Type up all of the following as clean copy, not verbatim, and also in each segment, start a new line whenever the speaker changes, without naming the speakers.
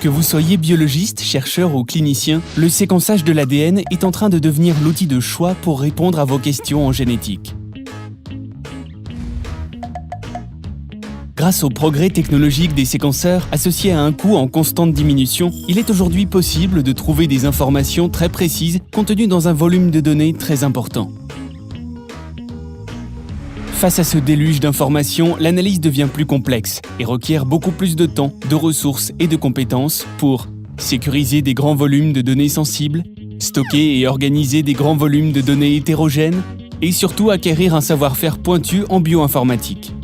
Que vous soyez biologiste, chercheur ou clinicien, le séquençage de l'ADN est en train de devenir l'outil de choix pour répondre à vos questions en génétique. Grâce au progrès technologique des séquenceurs associés à un coût en constante diminution, il est aujourd'hui possible de trouver des informations très précises contenues dans un volume de données très important. Face à ce déluge d'informations, l'analyse devient plus complexe et requiert beaucoup plus de temps, de ressources et de compétences pour sécuriser des grands volumes de données sensibles, stocker et organiser des grands volumes de données hétérogènes et surtout acquérir un savoir-faire pointu en bioinformatique.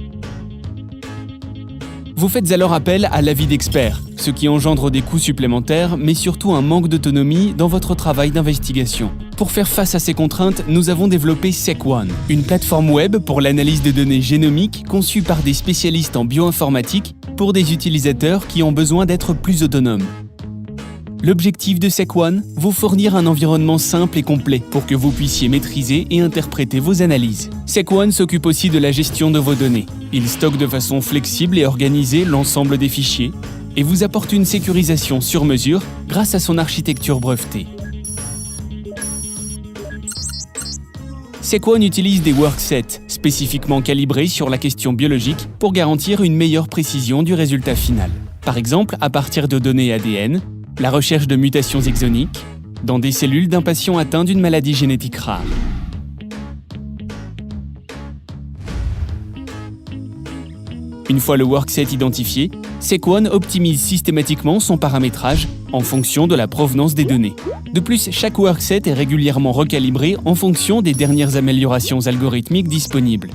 Vous faites alors appel à l'avis d'experts, ce qui engendre des coûts supplémentaires, mais surtout un manque d'autonomie dans votre travail d'investigation. Pour faire face à ces contraintes, nous avons développé SecOne, une plateforme web pour l'analyse de données génomiques conçue par des spécialistes en bioinformatique pour des utilisateurs qui ont besoin d'être plus autonomes. L'objectif de SecOne, vous fournir un environnement simple et complet pour que vous puissiez maîtriser et interpréter vos analyses. SecOne s'occupe aussi de la gestion de vos données. Il stocke de façon flexible et organisée l'ensemble des fichiers et vous apporte une sécurisation sur mesure grâce à son architecture brevetée. SecOne utilise des worksets spécifiquement calibrés sur la question biologique pour garantir une meilleure précision du résultat final. Par exemple, à partir de données ADN, la recherche de mutations exoniques dans des cellules d'un patient atteint d'une maladie génétique rare. Une fois le workset identifié, SecOne optimise systématiquement son paramétrage en fonction de la provenance des données. De plus, chaque workset est régulièrement recalibré en fonction des dernières améliorations algorithmiques disponibles.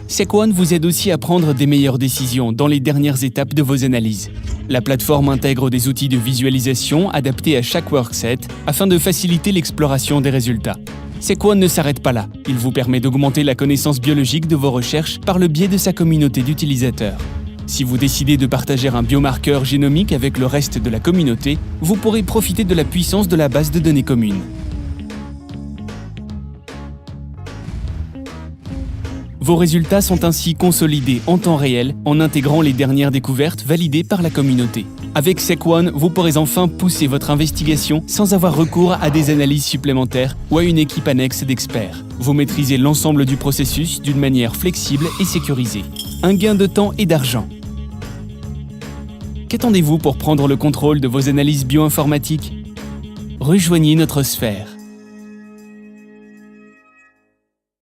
SecOne vous aide aussi à prendre des meilleures décisions dans les dernières étapes de vos analyses. La plateforme intègre des outils de visualisation adaptés à chaque workset afin de faciliter l'exploration des résultats. SecOne ne s'arrête pas là. Il vous permet d'augmenter la connaissance biologique de vos recherches par le biais de sa communauté d'utilisateurs. Si vous décidez de partager un biomarqueur génomique avec le reste de la communauté, vous pourrez profiter de la puissance de la base de données commune. Vos résultats sont ainsi consolidés en temps réel en intégrant les dernières découvertes validées par la communauté. Avec SecOne, vous pourrez enfin pousser votre investigation sans avoir recours à des analyses supplémentaires ou à une équipe annexe d'experts. Vous maîtrisez l'ensemble du processus d'une manière flexible et sécurisée. Un gain de temps et d'argent. Qu'attendez-vous pour prendre le contrôle de vos analyses bioinformatiques ? Rejoignez notre sphère.